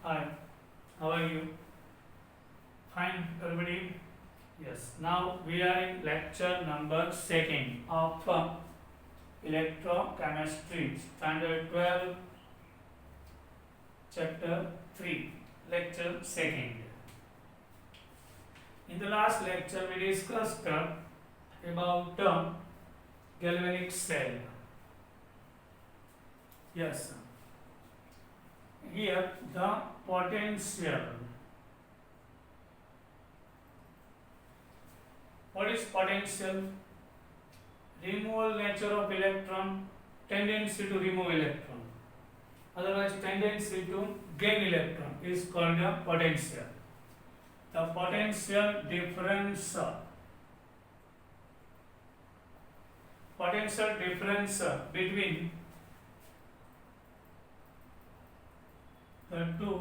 Hi, how are you? Fine, everybody? Yes, now we are in lecture number 2 of electrochemistry, standard 12, chapter 3, lecture 2. In the last lecture, we discussed about galvanic cell. Yes, here the potential. What is potential? Removal nature of electron, tendency to remove electron. Otherwise, tendency to gain electron is called a potential. The potential difference between the two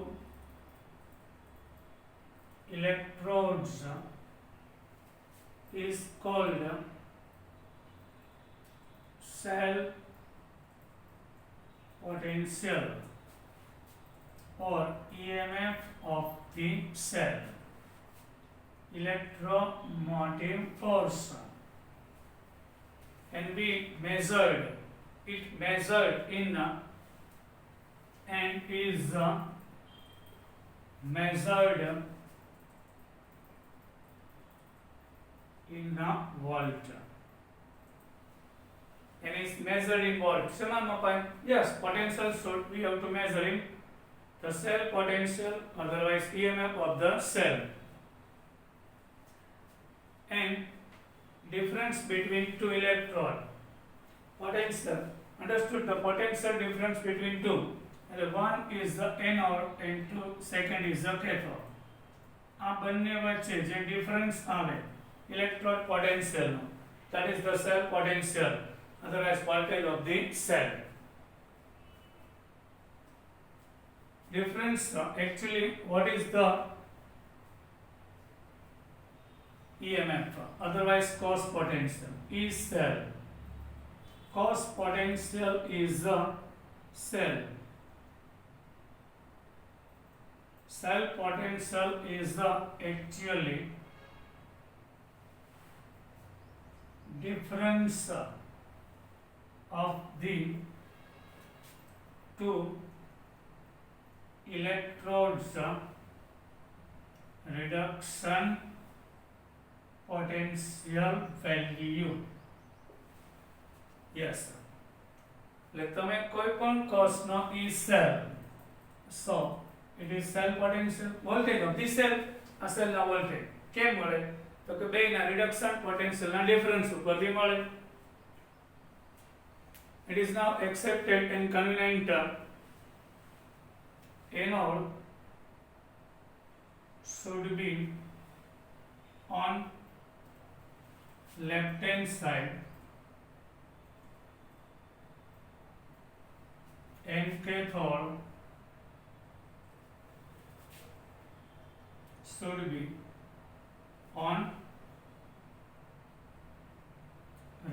electrodes is called cell potential or EMF of the cell, electromotive force, can be measured. It measured in and is measured in volt. And is measured in volt. Yes, potential should we have to measure in the cell potential, otherwise EMF of the cell. And difference between two electrode. Potential. Understood the potential difference between two. And one is the anode and second is the cathode. આ બંને વચ્ચે જે difference આવે electrode potential, that is the cell potential, otherwise voltage of the cell. Difference actually, what is the EMF, otherwise cos potential, is cell. Cos potential is the cell. Cell potential is the actually difference of the two electrodes reduction potential value. Yes, એટલે તમે કોઈ પણ કોષનો E cell, so it is cell potential, voltage of the cell, આ cell ના voltage કેમ મળે તો કે બેયના reduction potential ના difference ઉપરથી મળે. It is now accepted and convenient anode should be on left hand side and cathode should be on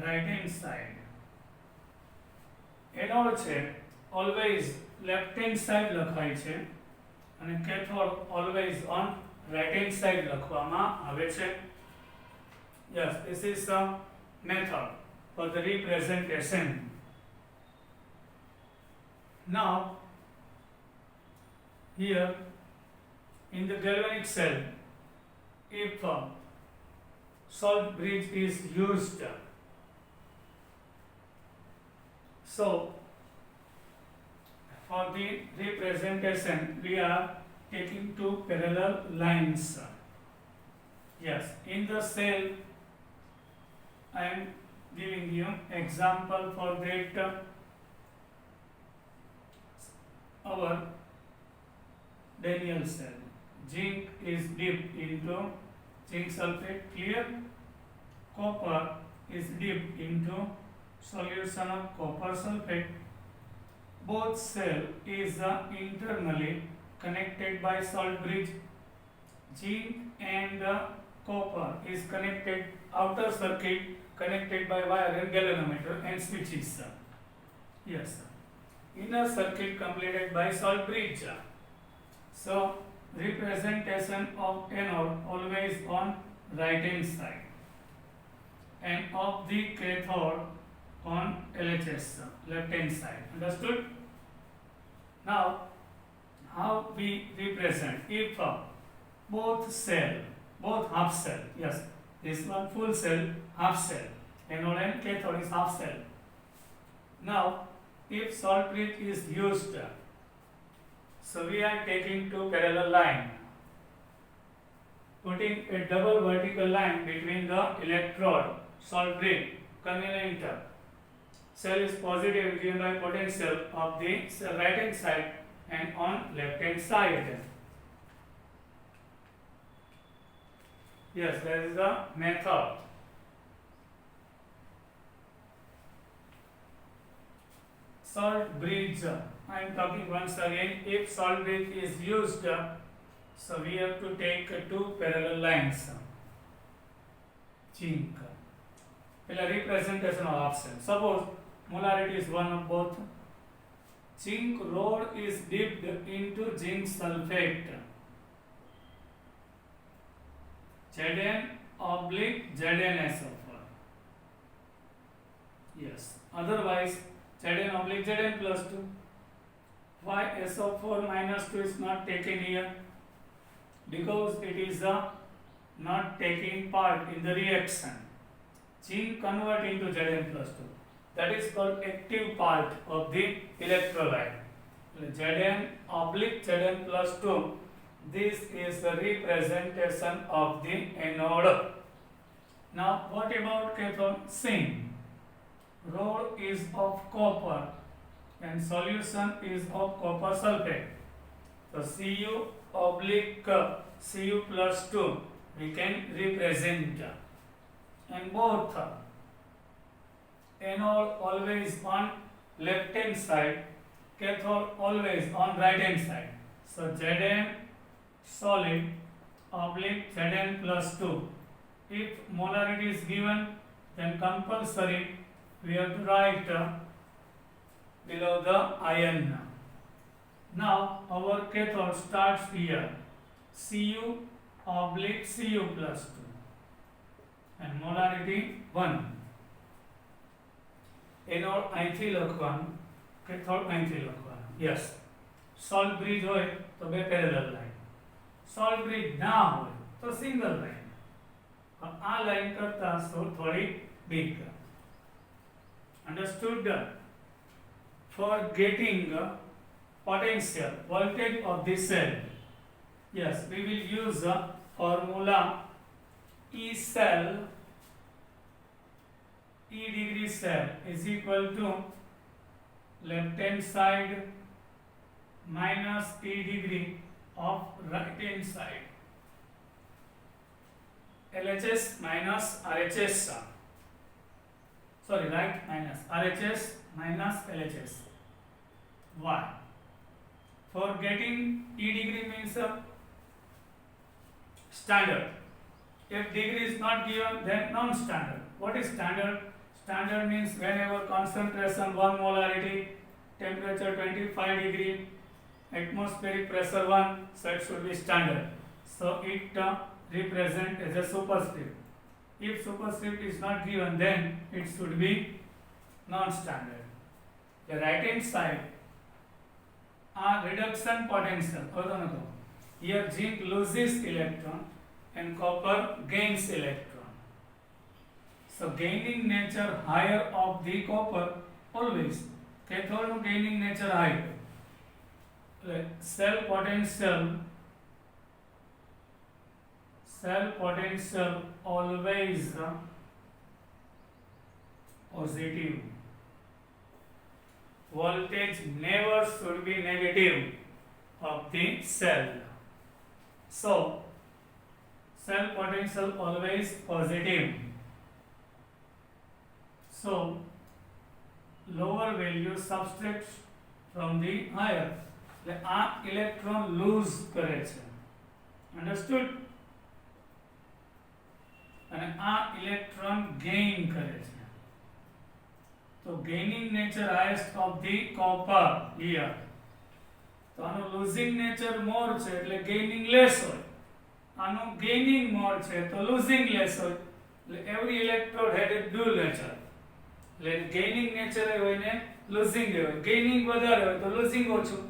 right hand side. Anode છે always left hand side લખાય છે અને cathode always on right hand side લખવામાં આવે છે. Yes, this is the method for the representation. Now here in the galvanic cell, if salt bridge is used, so for the representation we are taking two parallel lines. Yes, in the cell I am giving you example for that. Our Daniel cell, zinc is dipped into zinc sulfate, clear. Copper is dipped into solution of copper sulfate. Both cell is internally connected by salt bridge. Zinc and copper is connected, outer circuit connected by wire and galvanometer and switches. Yes. Inner circuit completed by salt bridge. So representation of anode always on right hand side and of the cathode on LHS left hand side. Understood? Now how we represent if both half cell, yes, this one full cell, half cell, anode and cathode is half cell. Now if salt bridge is used, so we are taking two parallel lines, putting a double vertical line between the electrode, salt bridge, convenient. Cell is positive given by potential of the cell right hand side and on left hand side. Yes, that is the method. Salt bridge, I am talking once again, if salt bridge is used, so we have to take two parallel lines. Zinc. Representation of option. Suppose molarity is one of both. Zinc rod is dipped into zinc sulfate. Zn oblique ZnSO4. Yes. Otherwise, Zn oblique Zn plus 2. Why SO4 minus 2 is not taken here? Because it is not taking part in the reaction. Zinc convert into Zn plus 2. That is called active part of the electrolyte. Zn oblique Zn plus 2. This is the representation of the anode. Now what about cathode? Same. Rod is of copper and solution is of copper sulfate. So Cu oblique Cu plus 2 we can represent. And both anode always on left hand side, cathode always on right hand side. So Zn solid oblique Zn plus 2. If molarity is given, then compulsory we have to write below the ion. Now our cathode starts here, Cu oblique Cu plus 2 and molarity 1. Anode અહીંથી લખવાનું, cathode અહીંથી લખવાનું. Yes. Salt bridge હોય તો બે parallel line. Salt bridge ના હોય તો single line. આ લાઈન કરતા થોડી big. Understood? For getting potential voltage of the cell, yes, we will use formula E cell, E degree cell is equal to left hand side minus E degree of right hand side. LHS minus RHS. Sorry, right minus RHS minus LHS. Why? For getting E degree means standard. If degree is not given, then non-standard. What is standard? Standard means whenever concentration 1 molarity, temperature 25 degree, atmospheric pressure 1, so it should be standard. So it represents as a superscript. If superscript is not given, then it should be non-standard. The right hand side are reduction potential. Here zinc loses electron and copper gains electron. So gaining nature higher of the copper always. Cathode gaining nature high. Cell potential always positive. Voltage never should be negative of the cell. So cell potential always positive. So lower value subtracts from the higher. આ electron loose કરે છે. Understood? અને આ electron gain કરે છે. તો gaining nature highest of the copper here. તો આનું losing nature more છે એટલે gaining less હોય, આનું gaining more છે તો losing less હોય, એટલે every electrode had a dual nature, એટલે gaining nature એ હોય ને losing એ હોય, gaining વધારે હોય તો losing ઓછું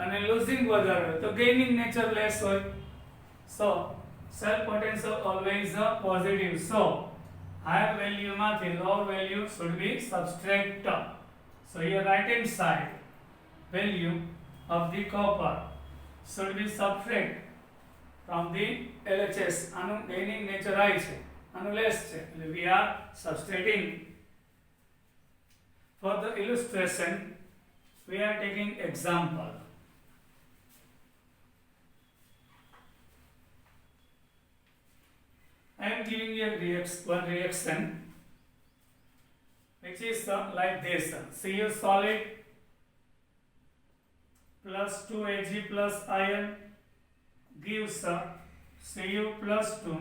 અને losing વધારે હોય તો gaining nature less હોય. So cell potential always a positive, so higher value માંથી lower value should be subtracted. So here right hand side value of the copper should be subtract from the LHS. આનું gaining nature high છે, આનું less છે, એટલે we are subtracting. For the illustration we are taking example. I am giving you one reaction which is like this. Cu solid plus 2Ag plus iron gives Cu plus 2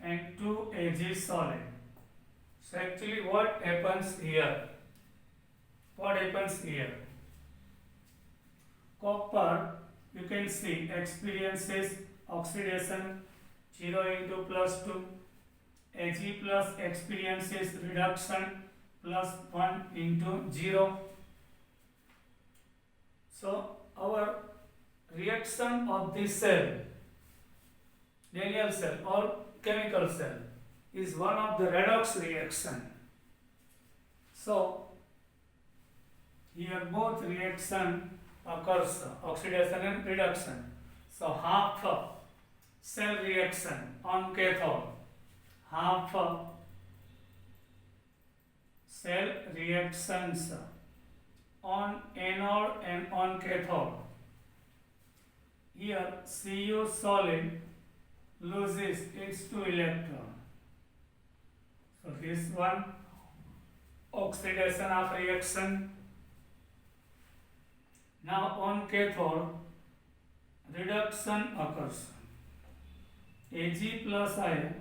and 2Ag solid. So actually what happens here? What happens here? Copper, you can see, experiences oxidation 0 into plus 2, Ag plus experiences reduction plus 1 into 0. So our reaction of this cell, linear cell or chemical cell, is one of the redox reaction. So here both reaction occurs, oxidation and reduction. So half cell reaction on cathode, half cell reactions on anode and on cathode. Here Cu solid loses its 2 electron. So this one oxidation of reaction. Now on cathode reduction occurs. Ag plus ion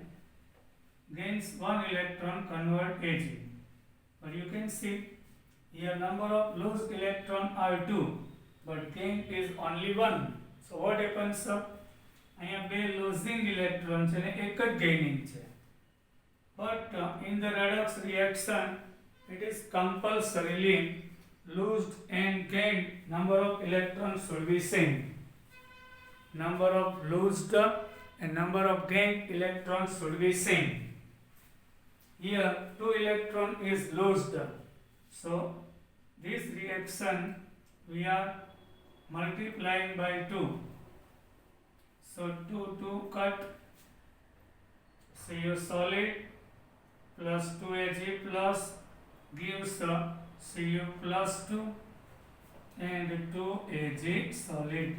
gains 1 electron, convert Ag. But you can see here number of loose electron are 2, but gain is only 1. So what happens? અહીંયા બે losing electron છે ને એક જ gaining છે. But in the redox reaction it is compulsorily loosed and gained number of electrons should be same. Number of loosed and number of gained electrons should be same. Here 2 electron is loosed, so this reaction we are multiplying by 2. So 2 cut, Cu solid plus 2Ag plus gives Cu plus 2 and 2Ag solid.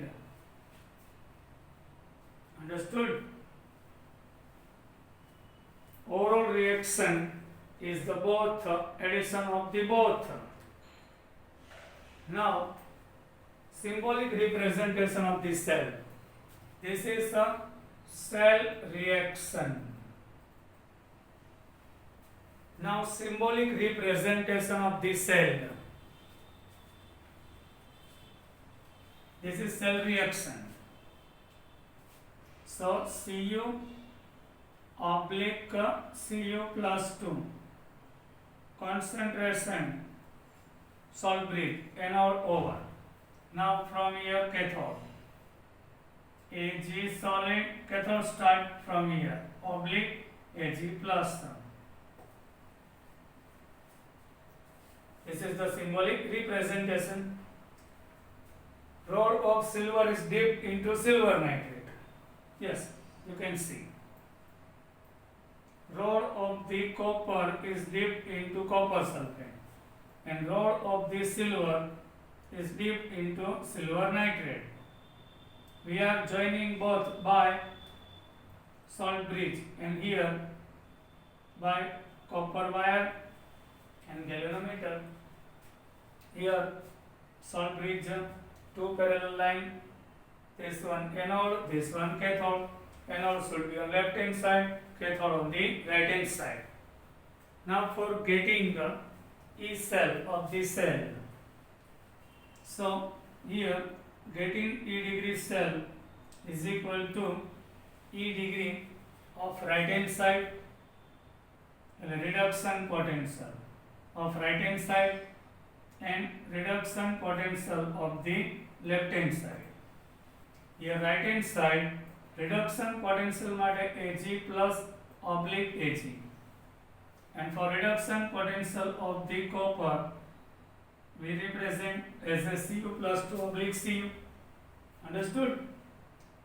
Understood? Overall reaction is the both addition of the both. Now symbolic representation of the cell. This is a cell reaction. Now symbolic representation of the cell. This is cell reaction. So Cu oblique Cu plus 2, concentration salt bridge anode over. Now from here cathode, Ag solid, cathode start from here, oblique Ag plus. This is the symbolic representation. Rod of silver is dipped into silver nitrate. Yes, you can see. Rod of the copper is dipped into copper sulfate, and rod of the silver is dipped into silver nitrate. We are joining both by salt bridge, and here by copper wire and galvanometer. Here salt bridge, 2 parallel line, this one anode, this one cathode. Anode should be on left hand side, cathode on the right hand side. Now for getting the E cell of the cell, so here getting E degree cell is equal to E degree of right hand side, reduction potential of right hand side and reduction potential of the left hand side. Here right hand side reduction potential માટે Ag plus oblique Ag, and for reduction potential of the copper we represent as a Cu plus 2 oblique Cu. Understood?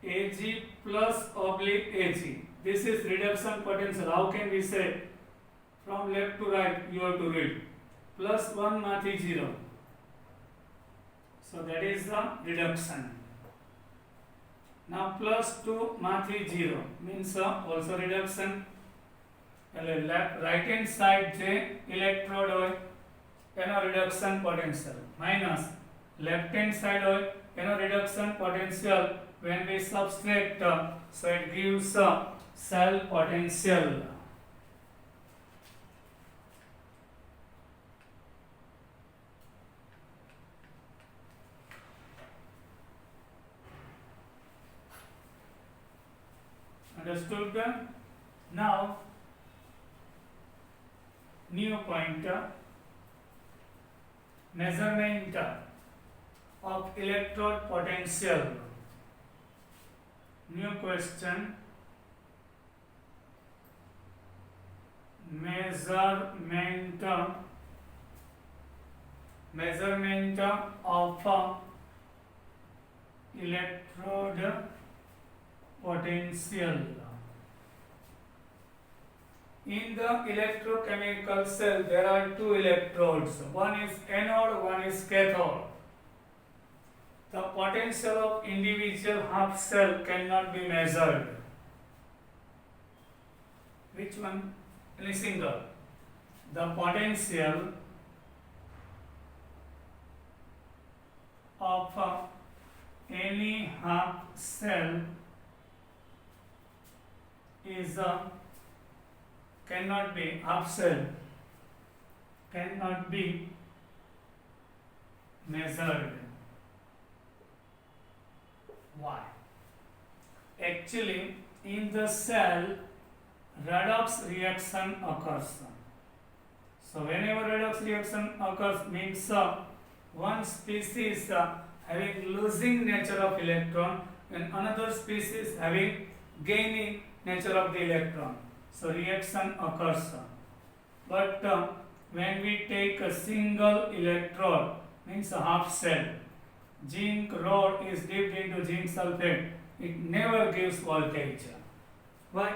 Ag plus oblique Ag. This is reduction potential. How can we say? From left to right you have to read. Plus 1 માંથી 0. So that is the reduction. Now plus 2 માંથી 0 means also reduction. Right hand side જે electrode હોય એનો reduction potential minus left hand side હોય એનો reduction potential when we subtract, so it gives cell potential. Understood? Now new point, measurement of electrode potential. New question, measurement of electrode potential. In the electrochemical cell there are two electrodes, one is anode, one is cathode. The potential of individual half cell cannot be measured. Which one? Any single. The potential of any half cell is cannot be, half cell cannot be measured. Why? Actually in the cell redox reaction occurs. So whenever redox reaction occurs means one species having losing nature of electron and another species having gaining nature of the electron. So reaction occurs. But when we take a single electrode, means a half cell, zinc rod is dipped into zinc sulfate, it never gives voltage. Why?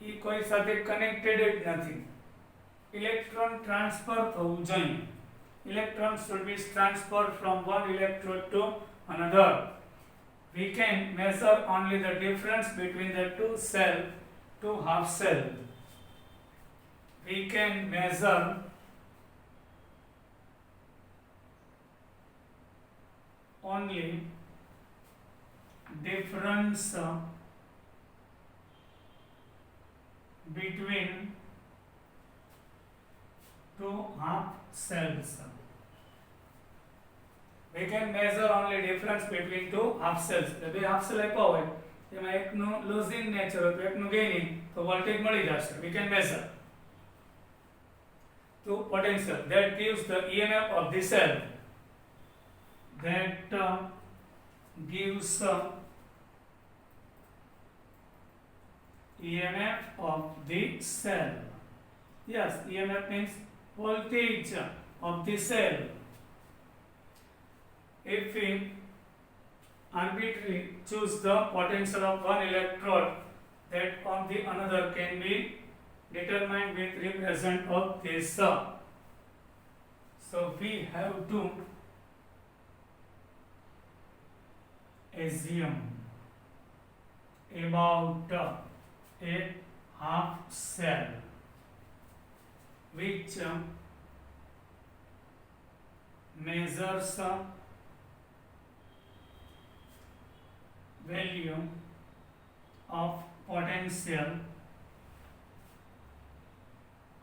એ કોઈ સાથે connected જ નથી. Electron transfer થવું જોઈએ. Electrons should be transferred from one electrode to another. We can measure only the difference between the two half cell. We can measure only difference between two half cells. We can measure only difference between two half cells. બે half cell આપ્યા હોય એમાં એકનું losing nature હોય તો એકનું gaining, તો voltage મળી જશે. We can measure to potential that gives the EMF of the cell. That gives EMF of the cell. Yes, EMF means voltage of the cell. If we arbitrarily choose the potential of one electrode, that of the another can be determined with represent of this. So we have to assume about a half cell which measures value of potential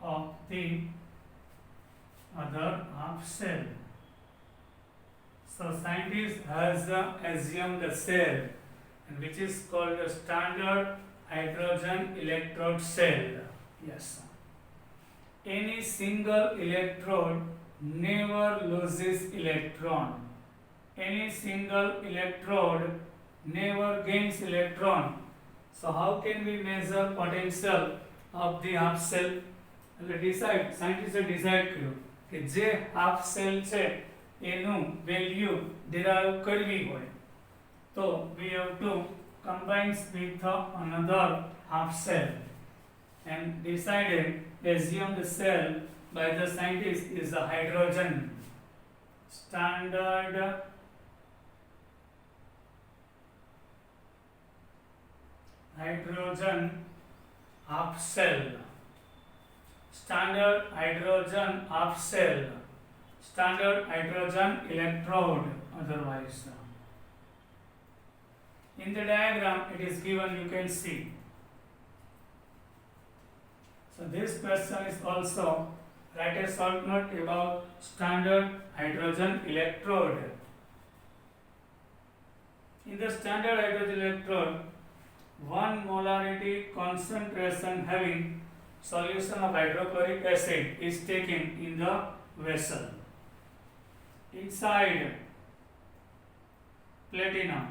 of the other half cell. So scientist has assumed a cell, and which is called a standard hydrogen electrode cell. Yes. Any single electrode never loses electron. Any single electrode never gains electron. So how can we measure potential of the half cell? સાયન્ટિસ્ટે decide કર્યું કે જે half cell છે એનું value derive કરવી હોય તો we have to combine with another half cell, and decided assumed cell by the scientist is a hydrogen standard hydrogen half cell. Standard hydrogen half cell, standard hydrogen electrode otherwise. In the diagram it is given, you can see. So this question is also write a short note about standard hydrogen electrode. In the standard hydrogen electrode, 1 molarity concentration having solution of hydrochloric acid is taken in the vessel. Inside platinum,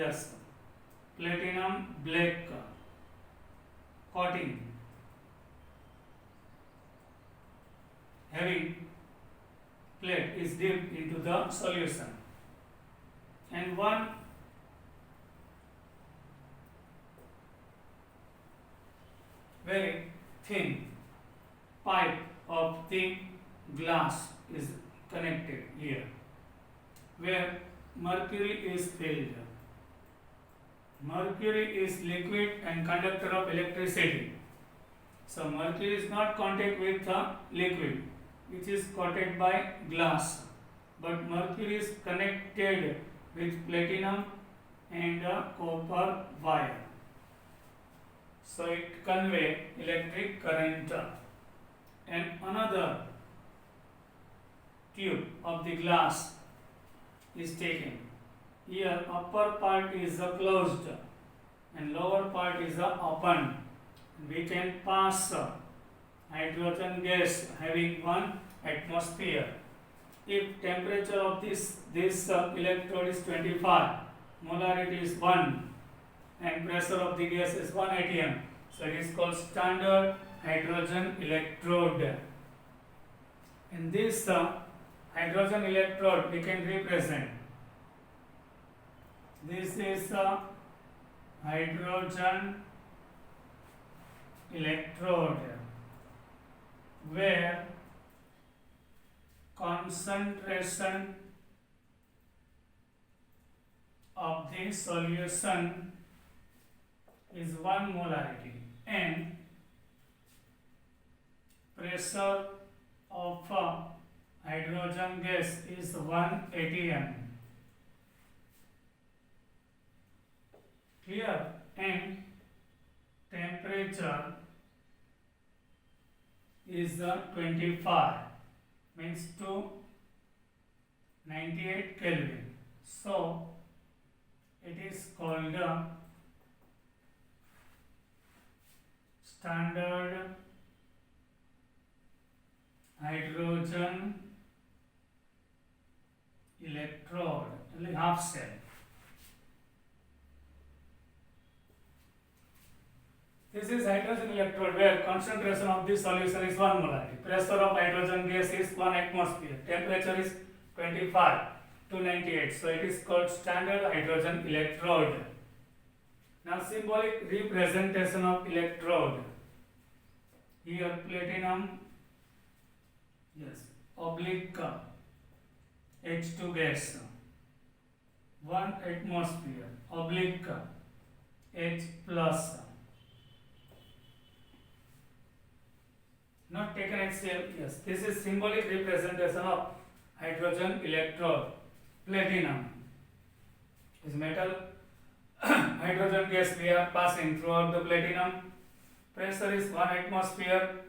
yes, platinum black coating having plate is dipped into the solution, and one very thin pipe of the glass is connected here, where mercury is filled. Mercury is liquid and conductor of electricity. So mercury is not contact with the liquid, which is coated by glass, but mercury is connected with platinum and a copper wire. So it convey electric current, and another tube of the glass is taken. Here upper part is closed and lower part is open. We can pass hydrogen gas having 1 atmosphere. If temperature of this electrode is 25, molarity is 1, and pressure of the gas is 1 atm. So it is called standard hydrogen electrode. In this hydrogen electrode we can represent. This is hydrogen electrode where concentration of the solution is 1 molarity and pressure of hydrogen gas is 1 atm. Clear? And temperature is 25, means to 98 Kelvin. So it is called standard hydrogen electrode, half cell. This is hydrogen electrode where concentration of this solution is 1 molarity. Pressure of hydrogen gas is 1 atmosphere. Temperature is 25 to 98. So it is called standard hydrogen electrode. Now symbolic representation of electrode. Here platinum, yes, oblique H2 gas, 1 atmosphere, oblique H plus. Not taken HCl, yes. This is symbolic representation of hydrogen electrode. Platinum is metal. Hydrogen gas we are passing throughout the platinum. Pressure is 1 atmosphere,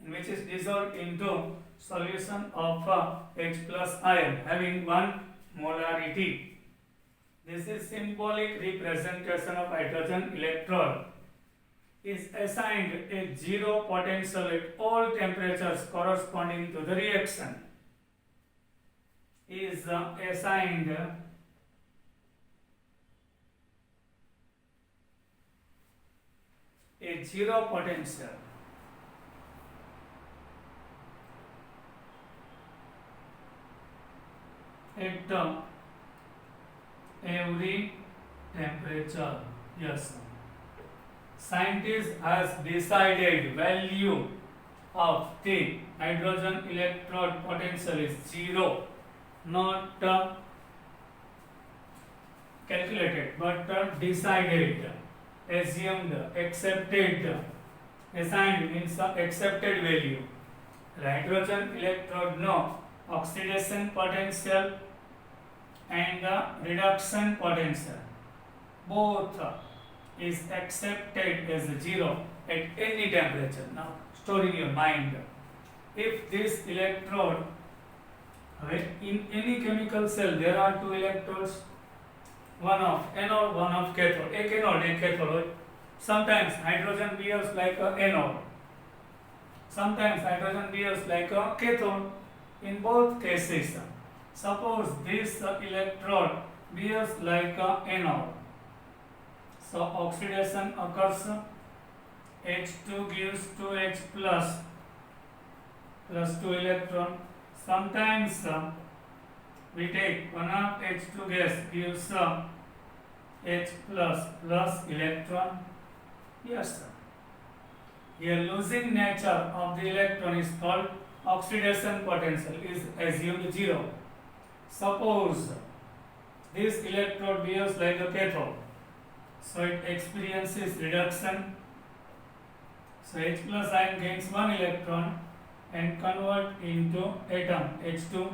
which is dissolved into solution of H plus ion having 1 molarity. This is symbolic representation of hydrogen electrode is assigned a zero potential at all temperatures corresponding to the reaction. Is assigned a zero potential at every temperature. Yes. Scientists has decided value of the hydrogen electrode potential is zero, not calculated but decided, assumed, accepted. Assigned means accepted value. Hydrogen electrode no oxidation potential and reduction potential both is accepted as zero at any temperature. Now store in your mind, if this electrode, in any chemical cell there are two electrodes, one of anode, one of cathode. एक anode, एक cathode. Sometimes hydrogen behaves like a anode. Sometimes hydrogen behaves like a cathode. In both cases, suppose this electrode behaves like a anode. So oxidation occurs. H2 gives 2H plus 2 electron. Sometimes we take one of H2 gas gives H plus electron. Yes, sir. Here losing nature of the electron is called oxidation potential, is assumed zero. Suppose this electrode behaves like a cathode, so it experiences reduction. So H plus ion gains one electron and convert into atom H2.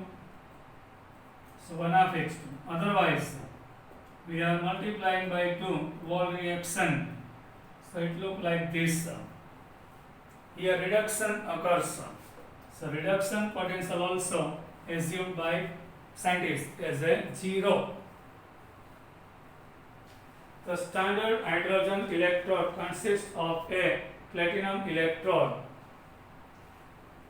So 1 of H2. Otherwise, we are multiplying by 2 whole reaction. So it look like this. Here reduction occurs. So reduction potential also assumed by scientists as a zero. The standard hydrogen electrode consists of a platinum electrode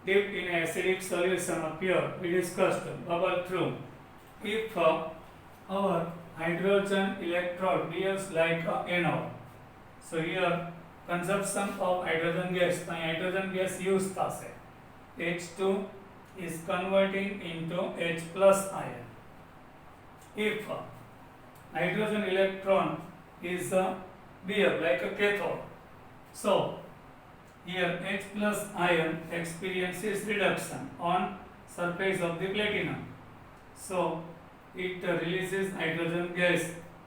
dipped in acidic solution of pure, we discussed, bubble through. If our hydrogen electrode behaves like an anode, so here consumption of hydrogen gas use thase. H2 is converting into H plus ion. If hydrogen electron is behave like a cathode, so here H plus ion experiences reduction on surface of the platinum. So it releases hydrogen gas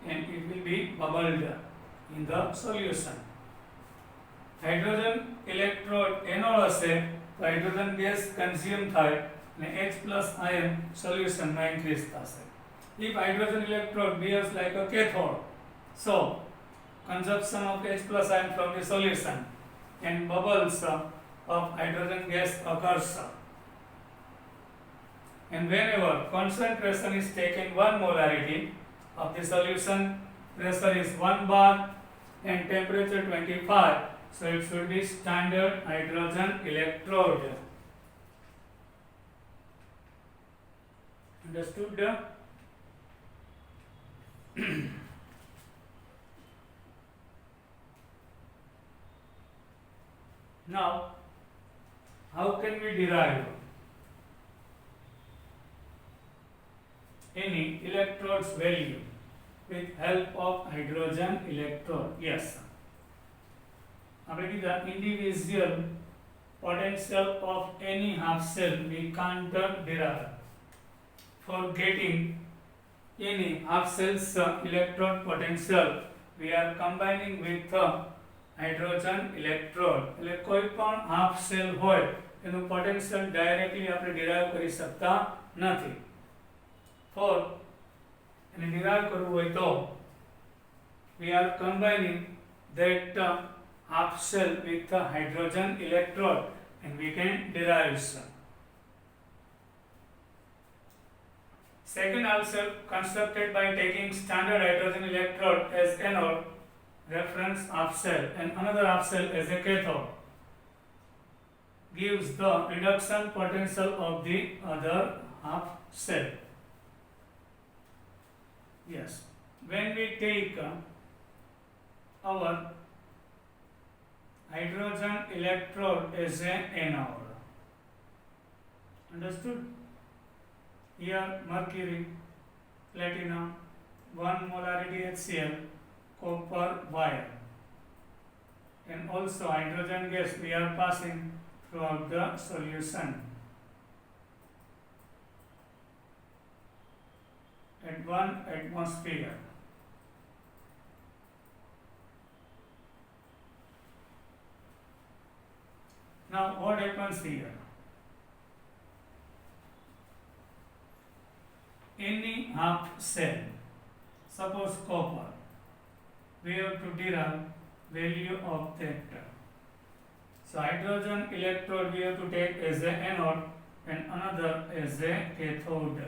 and it will be bubbled in the solution. Hydrogen electrode anode હશે તો hydrogen gas consume થાય અને H plus ion solution માં increase થશે. If hydrogen electrode behaves like a cathode, so consumption of H plus ion from the solution and bubbles of hydrogen gas occurs. And whenever concentration is taken 1 molarity of the solution, pressure is 1 bar and temperature 25, so it should be standard hydrogen electrode. Understood? Now, how can we derive any electrode's value with help of hydrogen electrode? Yes. The individual potential of any half cell we can't derive. For getting any half cell's electron potential, we are combining with hydrogen electrode. એટલે કોઈ પણ half cell હોય એનું potential directly આપણે derive કરી શકતા નથી. For એને derive કરવું હોય તો we are combining that half cell with the hydrogen electrode and we can derive some. Second half cell constructed by taking standard hydrogen electrode as anode, reference half cell, and another half cell as a cathode, gives the reduction potential of the other half cell. Yes, when we take our hydrogen electrode as an anode, understood? Here mercury, platinum, 1 molarity HCl, copper wire, and also hydrogen gas we are passing throughout the solution at 1 atmosphere. Now what happens here? Any half cell, suppose copper, we have to derive value of that. So hydrogen electrode we have to take as a anode and another as a cathode.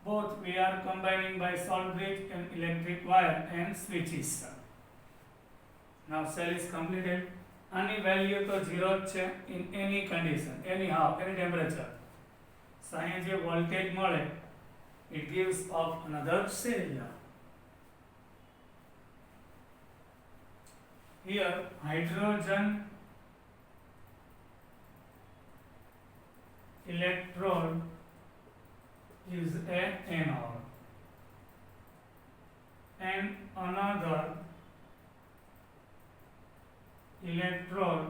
Both we are combining by salt bridge and electric wire and switches. Now cell is completed. Any value to 0 છે in any condition, anyhow, any temperature. So અહીંયા જે voltage મળે, it gives off another cell. Here hydrogen electrode is a anode and another electrode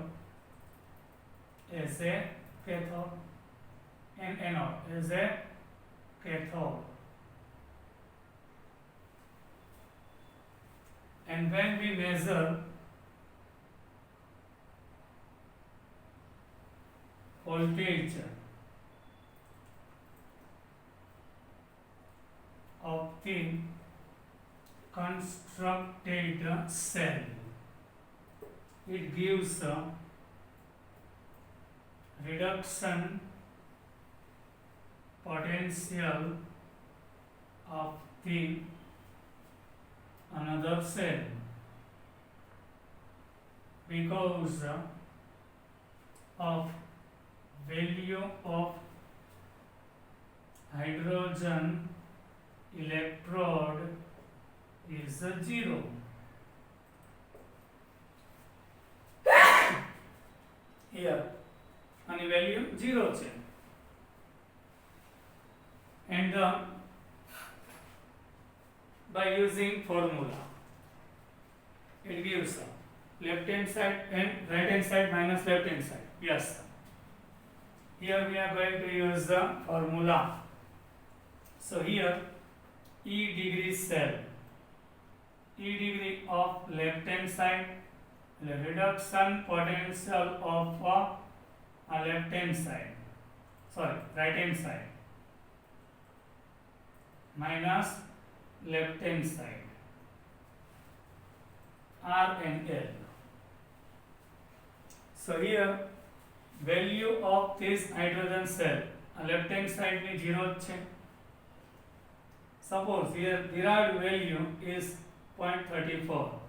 is a cathode and anode is a cathode. And when we measure voltage of the constructed cell, it gives a reduction potential of the another cell because of value of hydrogen electrode is 0. Here any value 0 છે and by using formula it gives left hand side and right hand side minus left hand side. Yes, here we are going to use the formula. So here E degree cell, E degree of left hand side, the reduction potential of left hand side, sorry, right hand side minus left hand side, R and L. So here value of this hydrogen cell, left hand side में 0 છે. Suppose here derived value is 0.34.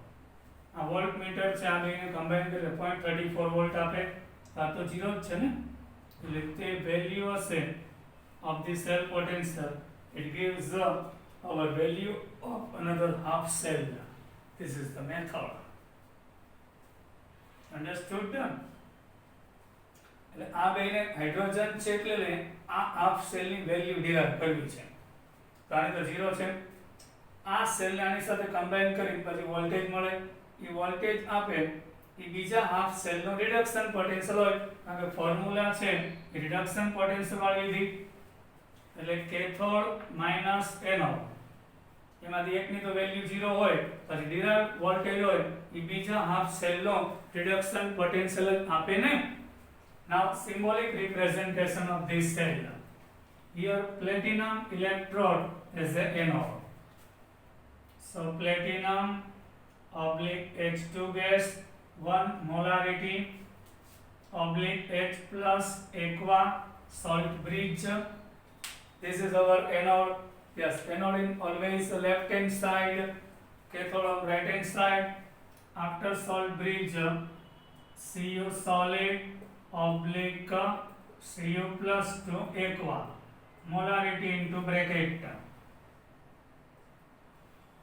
આ volt metre છે, આ બેને combine કરીને 0.34 volt આપે, આ તો 0 જ છે ને, એટલે તે વેલ્યુ હશે of the cell potential, it gives our value of another half cell. This is the method. Understood? એટલે આ બેને હાઇડ્રોજન છે એટલે આ હાફ સેલ ની વેલ્યુ ડિરાઇવ કરવી છે. તો આને તો 0 છે, આ સેલ ને આની સાથે કમ્બાઈન કરીને પછી વોલ્ટેજ મળે, એ વોલ્ટેજ આપે, એ બીજા હાફ સેલ નો રિડક્શન પોટેન્શિયલ હોય, કારણ કે ફોર્મ્યુલા છે એ રિડક્શન પોટેન્શિયલ વાળી લીધી, એટલે કેથોડ માઈનસ એનોડ, એમાંથી એકની તો વેલ્યુ 0 હોય, પછી ડિરાઇવ વોલ્ટેજ હોય, એ બીજા હાફ સેલ નો રિડક્શન પોટેન્શિયલ આપે ને. Now symbolic representation of this cell. Here platinum electrode is the anode. So platinum oblique H2 gas 1 molarity oblique H plus aqua salt bridge This is our anode. Yes, anode in always left hand side, cathode on right hand side. After salt bridge, Cu solid oblique Cu plus to aqua. Molarity into bracket.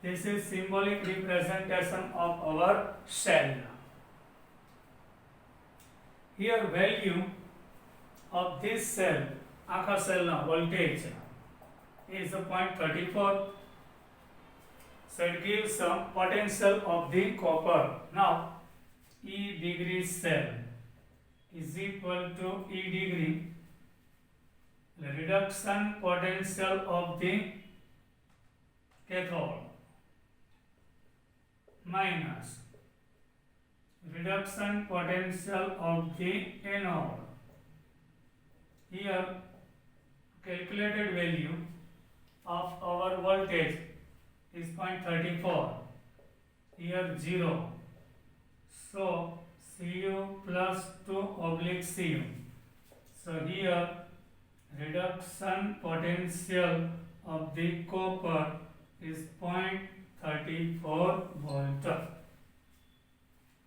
This is symbolic representation of our cell. Here value of this cell, आखा cell voltage is 0.34. So it gives some potential of the copper. Now E degree cell is equal to E degree reduction potential of the cathode minus reduction potential of the anode. Here calculated value of our voltage is 0.34. Here 0. So Cu plus 2 oblique Cu. So here reduction potential of the copper is 0.34 volt.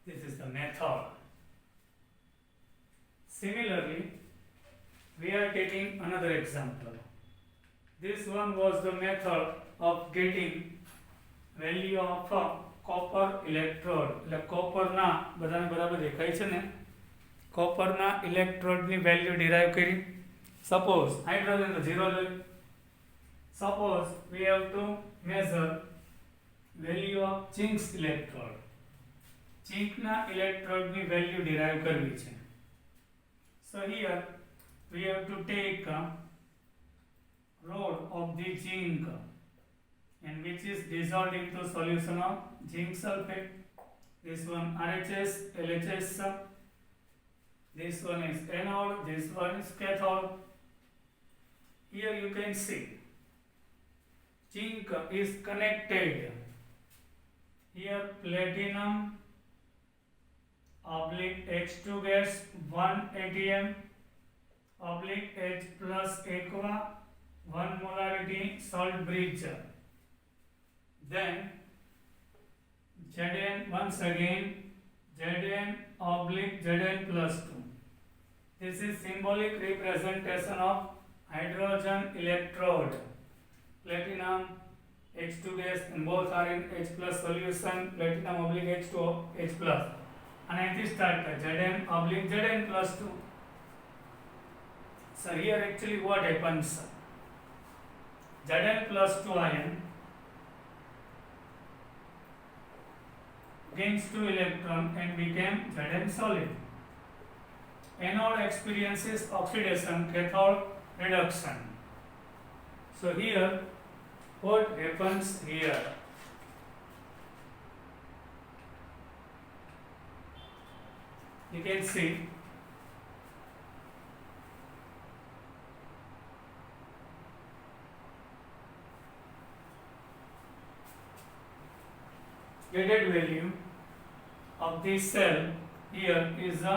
This is the method. Similarly, we are taking another example. This one was the method of getting value of a copper electrode. એટલે કોપરના બધાને બરાબર દેખાય છે ને, કોપરના ઇલેક્ટ્રોડની value derive કરી. Suppose hydrogen તો 0 લે. Suppose we have to measure value of zinc electrode. ઝીંકના ઇલેક્ટ્રોડની વેલ્યુ ડિરાઈવ કરવી છે. So here we have to take a rod of the zinc and which is dissolved into solution of zinc sulfate. This one RHS, LHS. This one is anode, this one is cathode. Here you can see zinc is connected. Here platinum oblique H2 gas 1 atm oblique H plus aqua 1 molarity salt bridge. Then Zn once again Zn oblique Zn plus 2. This is symbolic representation of hydrogen electrode. Platinum H2 gas and both are in H plus solution. Platinum oblique H2 H plus. And અહીંથી start કર Zn oblique Zn plus 2. So here actually what happens? Zn plus 2 ion gains 2 electron and became Zn solid. Anode experiences oxidation, cathode reduction. So here what happens here? You can see gated value of this cell here is a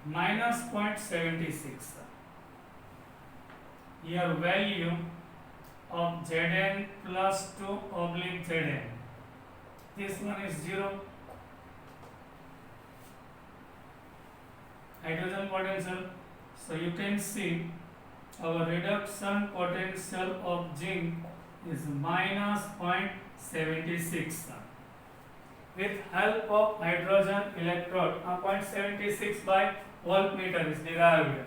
minus 0.76. Here value of Zn plus 2 oblique Zn. This one is 0. Hydrogen potential. So you can see our reduction potential of zinc is minus 0.76. With help of hydrogen electrode, 0.76 by voltmeter is derived.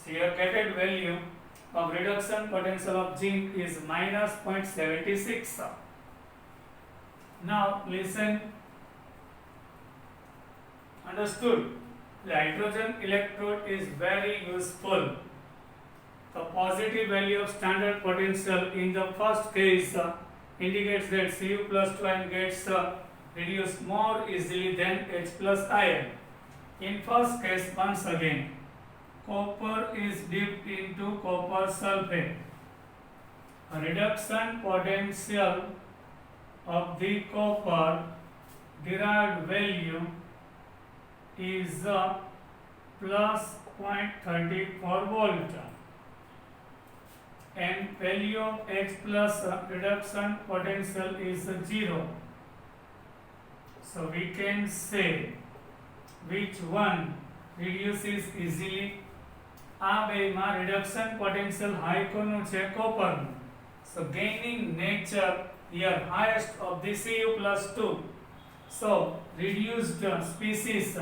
So your gated value of reduction potential of zinc is minus 0.76. Now listen. Understood? The hydrogen electrode is very useful. The positive value of standard potential in the first case indicates that Cu plus 2 ion gets reduced more easily than H plus ion. In first case, once again, copper is dipped into copper sulfate. A reduction potential of the copper derived value is plus 0.34 volt, and value of H plus reduction potential is 0. So we can say which one reduces easily. આ બેમાં reduction potential high કોનું છે? કોપરનું. So gaining nature here highest of the Cu plus 2. So reduced species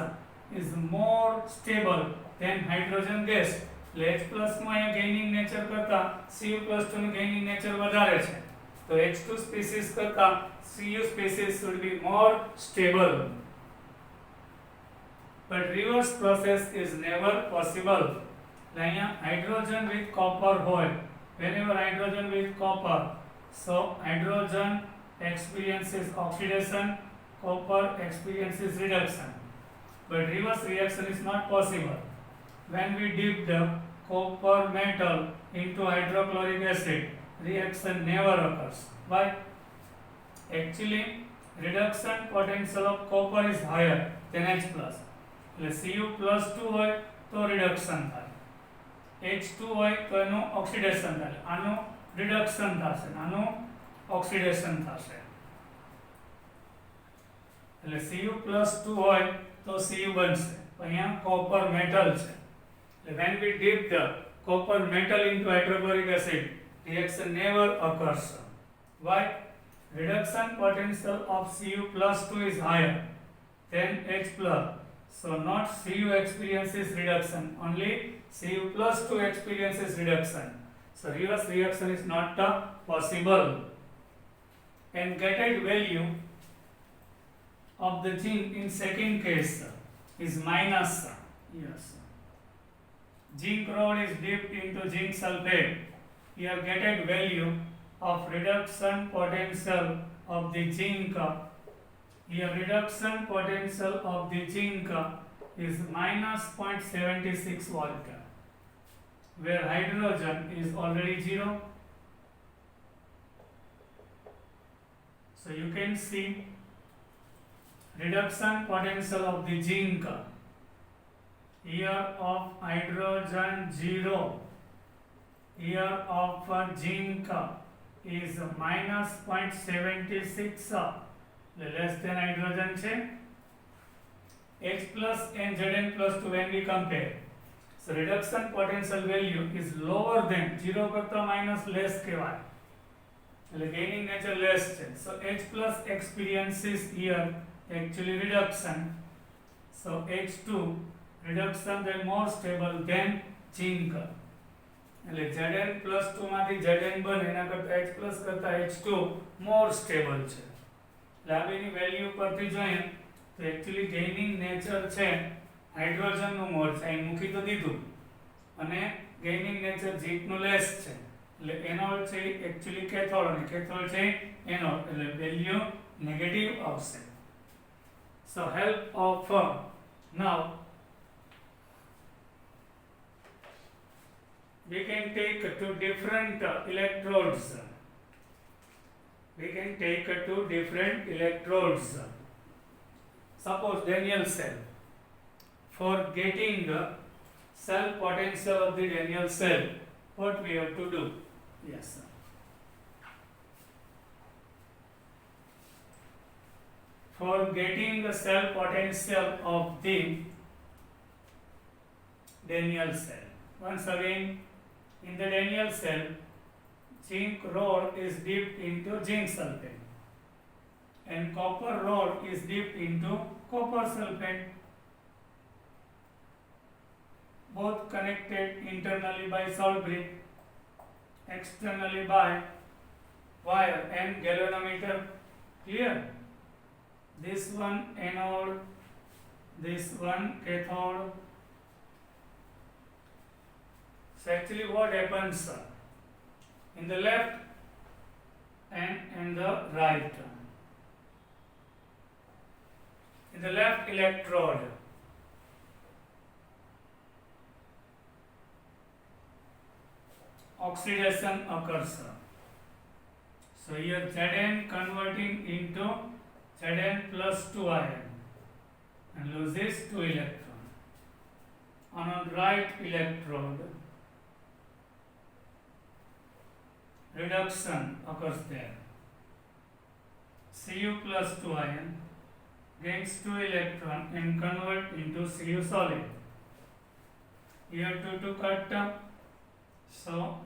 is more stable than hydrogen gas. H plus માં અહીંયા gaining nature કરતા Cu plus 2 નું gaining nature વધારે છે. તો H2 species કરતા Cu species should be more stable. But reverse process is never possible. અહીંયા hydrogen with copper હોય, whenever hydrogen with copper, so hydrogen experiences oxidation, copper experiences reduction. But reverse reaction is not possible. When we dip the copper metal into hydrochloric acid, reaction never occurs. Why? Actually, reduction potential of copper is higher than H plus. Cu plus 2 હોય તો reduction થાય, H2 હોય તો એનું oxidation થાય, આનું reduction થશે, આનું ઓક્સિડેશન થશે. એટલે Cu plus 2 હોય તો Cu બનશે, અહીંયા કોપર મેટલ છે. When we dip the copper metal into hydrochloric acid, reaction never occurs. Why? Reduction potential of Cu plus 2 is higher than H plus. So not Cu experiences reduction, only Cu plus 2 experiences reduction. So reverse reaction is not possible. And gated value of the zinc in second case is minus. Yes. Zinc rod is dipped into zinc sulfate. Here gated value of reduction potential of the zinc. Here reduction potential of the zinc is minus 0.76 volt, where hydrogen is already 0. So you can see reduction potential of the zinc here of hydrogen 0, here of zinc is minus 0.76, less than hydrogen છે. H plus and Zn plus 2 when we compare, so reduction potential value is lower than 0 કરતા minus less કહેવાય, એટલે gaining nature less છે. So H plus experiences here actually reduction. So H2 reduction then more stable than zinc. એટલે Zn plus 2 માંથી Zn બને, એના કરતા H plus કરતા H2 more stable છે. એટલે આ બેની વેલ્યુ પરથી જોઈએ તો એકચ્યુઅલી ગેઇનિંગ નેચર છે હાઇડ્રોજન નું મોલ છે, અહીં મૂકી તો દીધું, અને ગેઇનિંગ નેચર ઝીંક નું લેસ છે, એટલે એનોલ છે એકચ્યુઅલી કેથોડ અને કેથોડ છે એનોલ, એટલે વેલ્યુ નેગેટિવ આવશે. So help of now we can take two different electrodes. We can take two different electrodes. Suppose Daniell cell. For getting the cell potential of the Daniell cell, what we have to do? Yes, sir. For getting the cell potential of the Daniell cell, once again, in the Daniell cell, zinc rod is dipped into zinc sulfate and copper rod is dipped into copper sulfate, both connected internally by salt brick, externally by wire and galvanometer. Clear? This one anode, this one cathode. So actually what happens in the left and in the right? In the left electrode, oxidation occurs. So here Zn converting into Zn plus 2 ion and loses 2 electron. on a right electrode, reduction occurs there. Cu plus 2 ion gains 2 electron and convert into Cu solid. Here 2 to cut, so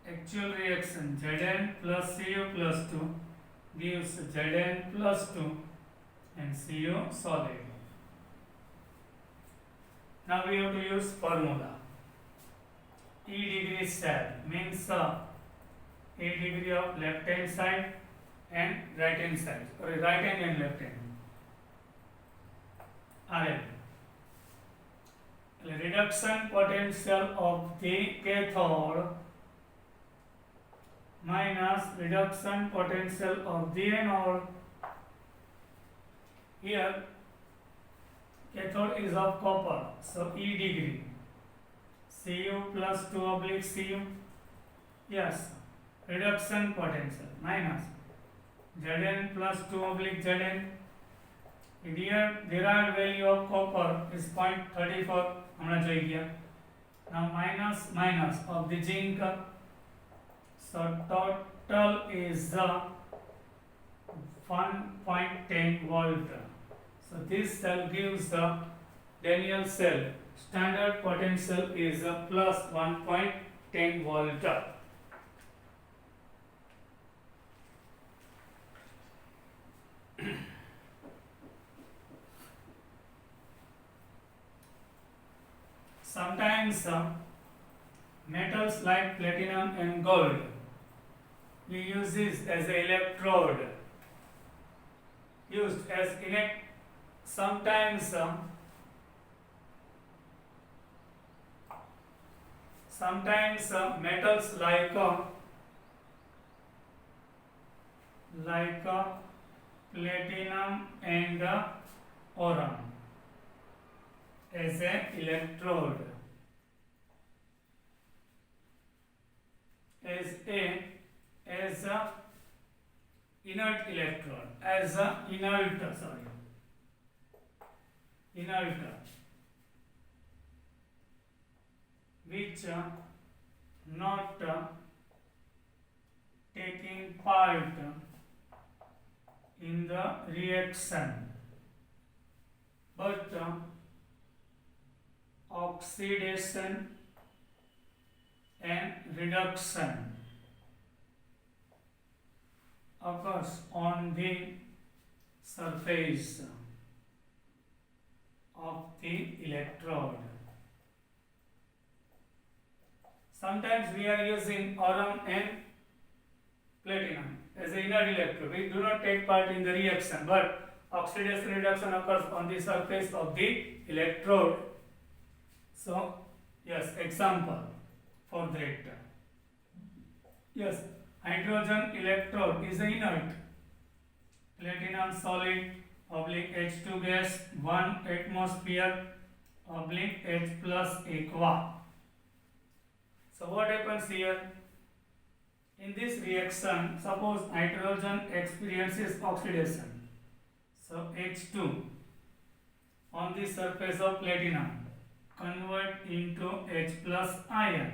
actual reaction Zn plus Cu plus 2 gives Zn plus 2 and Cu solid. Now we have to use formula. E degree cell means E degree of left hand side and right hand side, or right hand and left hand. RL. Reduction potential of the cathode minus reduction potential of the anode. Here cathode is of copper, so E degree. Cu plus 2 oblique Cu. Yes, reduction potential minus Zn plus 2 oblique Zn. Here derived value of copper is 0.34. हमने जोई किया. Now minus of the zinc. So total is 1.10 volt. So this cell gives the Daniell cell. Standard potential is plus 1.10 volt. Sometimes metals like platinum and gold, we use this as an electrode. Used as sometimes metals like platinum and oran as an electrode, as a inert electrode, as a inert which not taking part in the reaction but oxidation and reduction occurs on the surface of the electrode. Sometimes we are using oran and platinum as an inert electrode. We do not take part in the reaction, but oxidation reduction occurs on the surface of the electrode. So, yes, example for that. Yes, hydrogen electrode is an inert. Platinum solid oblique H2 gas 1 atmosphere oblique H plus aqua. So what happens here? In this reaction, suppose hydrogen experiences oxidation. So H2 on the surface of platinum convert into H plus ion.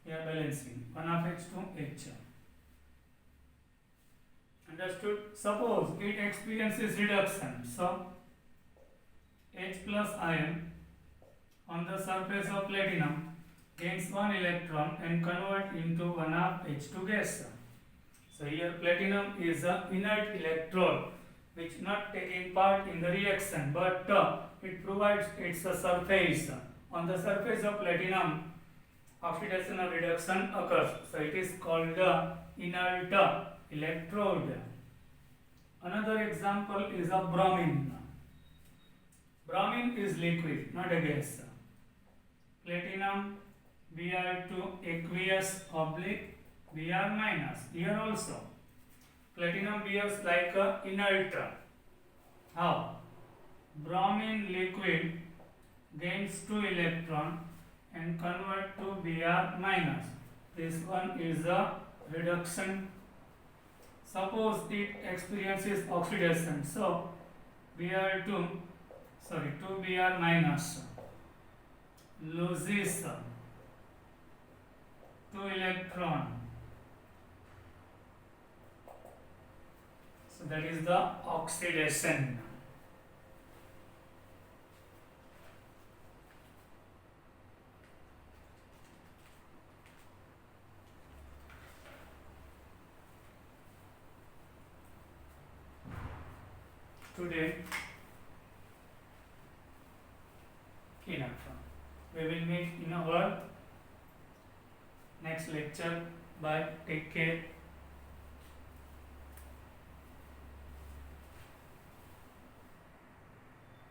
Here balancing 1 of H to H. Understood? Suppose it experiences reduction. So H plus ion on the surface of platinum gains 1 electron and convert into 1 of H2 gas. So here platinum is an inert electrode which not taking part in the reaction, but it provides its surface. On the surface of platinum, oxidation or reduction occurs. So it is called inert electrode. Another example is of bromine. Bromine is liquid, not a gas. Platinum Br2 aqueous oblique Br minus. Here also platinum behaves like a inert. How? Bromine liquid gains 2 electron and convert to Br minus. This one is a reduction. Suppose it experiences oxidation. So Br2 sorry 2Br minus loses 2 electron. So that is the oxidation. Today enough. We will meet in our next lecture. Bye. Take care.